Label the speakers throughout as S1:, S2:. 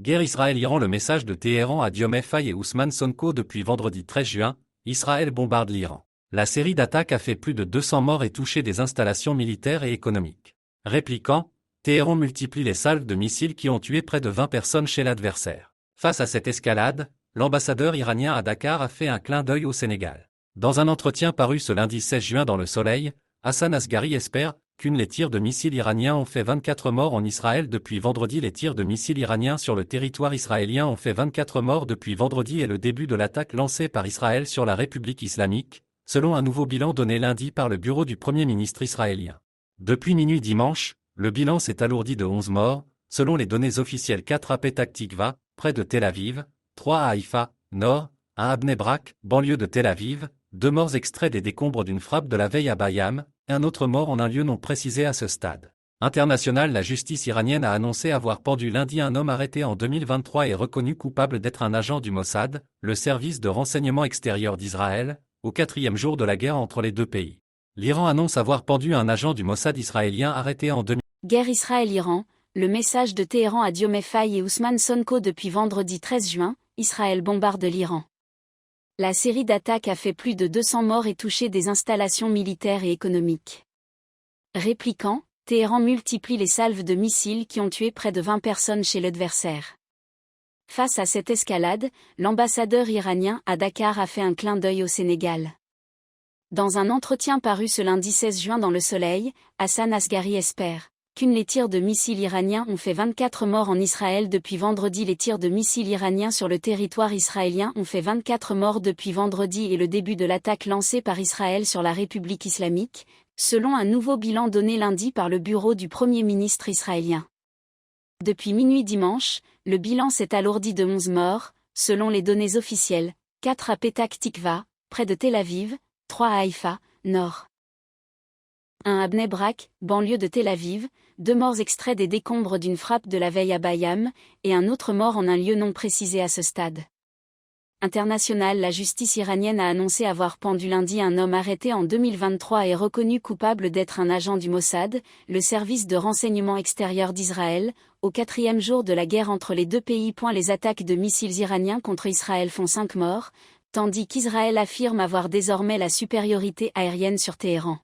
S1: Guerre Israël-Iran. Le message de Téhéran à Diomaye Faye et Ousmane Sonko. Depuis vendredi 13 juin, Israël bombarde l'Iran. La série d'attaques a fait plus de 200 morts et touché des installations militaires et économiques. Répliquant, Téhéran multiplie les salves de missiles qui ont tué près de 20 personnes chez l'adversaire. Face à cette escalade, l'ambassadeur iranien à Dakar a fait un clin d'œil au Sénégal. Dans un entretien paru ce lundi 16 juin dans Le Soleil, Hassan Asghari espère qu'une les tirs de missiles iraniens ont fait 24 morts en Israël depuis vendredi. Les tirs de missiles iraniens sur le territoire israélien ont fait 24 morts depuis vendredi et le début de l'attaque lancée par Israël sur la République islamique, selon un nouveau bilan donné lundi par le bureau du Premier ministre israélien. Depuis minuit dimanche, le bilan s'est alourdi de 11 morts, selon les données officielles. 4 à Petah Tikva, près de Tel Aviv, 3 à Haïfa, nord, 1 à Bnei Brak, banlieue de Tel Aviv, 2 morts extraits des décombres d'une frappe de la veille à Bayam, un autre mort en un lieu non précisé à ce stade. International. La justice iranienne a annoncé avoir pendu lundi un homme arrêté en 2023 et reconnu coupable d'être un agent du Mossad, le service de renseignement extérieur d'Israël, au 4e jour de la guerre entre les deux pays. L'Iran annonce avoir pendu un agent du Mossad israélien arrêté en 2000.
S2: Guerre Israël-Iran, le message de Téhéran à Diomaye Faye et Ousmane Sonko. Depuis vendredi 13 juin, Israël bombarde l'Iran. La série d'attaques a fait plus de 200 morts et touché des installations militaires et économiques. Répliquant, Téhéran multiplie les salves de missiles qui ont tué près de 20 personnes chez l'adversaire. Face à cette escalade, l'ambassadeur iranien à Dakar a fait un clin d'œil au Sénégal. Dans un entretien paru ce lundi 16 juin dans Le Soleil, Hassan Asghari espère qu'une les tirs de missiles iraniens ont fait 24 morts en Israël depuis vendredi. Les tirs de missiles iraniens sur le territoire israélien ont fait 24 morts depuis vendredi et le début de l'attaque lancée par Israël sur la République islamique, selon un nouveau bilan donné lundi par le bureau du Premier ministre israélien. Depuis minuit dimanche, le bilan s'est alourdi de 11 morts, selon les données officielles, 4 à Petah Tikva, près de Tel Aviv, 3 à Haïfa, nord. 1 à Bnei Brak, banlieue de Tel Aviv, 2 morts extraits des décombres d'une frappe de la veille à Bayam, et un autre mort en un lieu non précisé à ce stade. International. La justice iranienne a annoncé avoir pendu lundi un homme arrêté en 2023 et reconnu coupable d'être un agent du Mossad, le service de renseignement extérieur d'Israël, au 4e jour de la guerre entre les deux pays. Les attaques de missiles iraniens contre Israël font 5 morts, tandis qu'Israël affirme avoir désormais la supériorité aérienne sur Téhéran.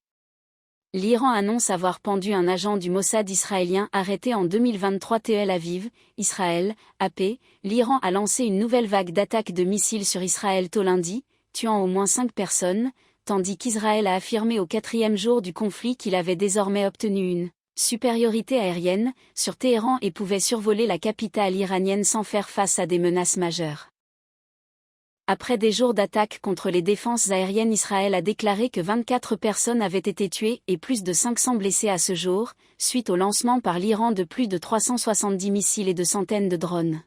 S2: L'Iran annonce avoir pendu un agent du Mossad israélien arrêté en 2023. Tel Aviv, Israël, AP. L'Iran a lancé une nouvelle vague d'attaques de missiles sur Israël tôt lundi, tuant au moins 5 personnes, tandis qu'Israël a affirmé au 4e jour du conflit qu'il avait désormais obtenu une supériorité aérienne sur Téhéran et pouvait survoler la capitale iranienne sans faire face à des menaces majeures. Après des jours d'attaques contre les défenses aériennes, Israël a déclaré que 24 personnes avaient été tuées et plus de 500 blessées à ce jour, suite au lancement par l'Iran de plus de 370 missiles et de centaines de drones.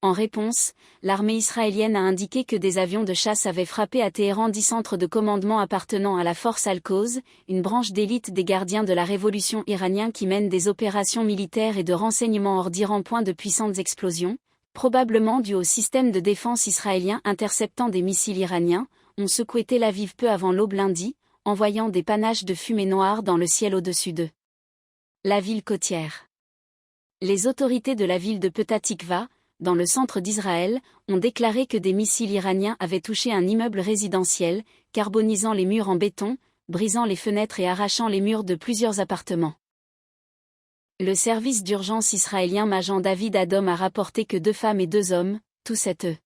S2: En réponse, l'armée israélienne a indiqué que des avions de chasse avaient frappé à Téhéran 10 centres de commandement appartenant à la force Al-Quds, une branche d'élite des gardiens de la révolution iranien qui mène des opérations militaires et de renseignement hors d'Iran. De puissantes explosions, probablement dues au système de défense israélien interceptant des missiles iraniens, ont secoué Tel Aviv peu avant l'aube lundi, envoyant des panaches de fumée noire dans le ciel au-dessus d'eux. La ville côtière. Les autorités de la ville de Petah Tikva, dans le centre d'Israël, ont déclaré que des missiles iraniens avaient touché un immeuble résidentiel, carbonisant les murs en béton, brisant les fenêtres et arrachant les murs de plusieurs appartements. Le service d'urgence israélien Magen David Adom a rapporté que 2 femmes et 2 hommes, tous 7 eux,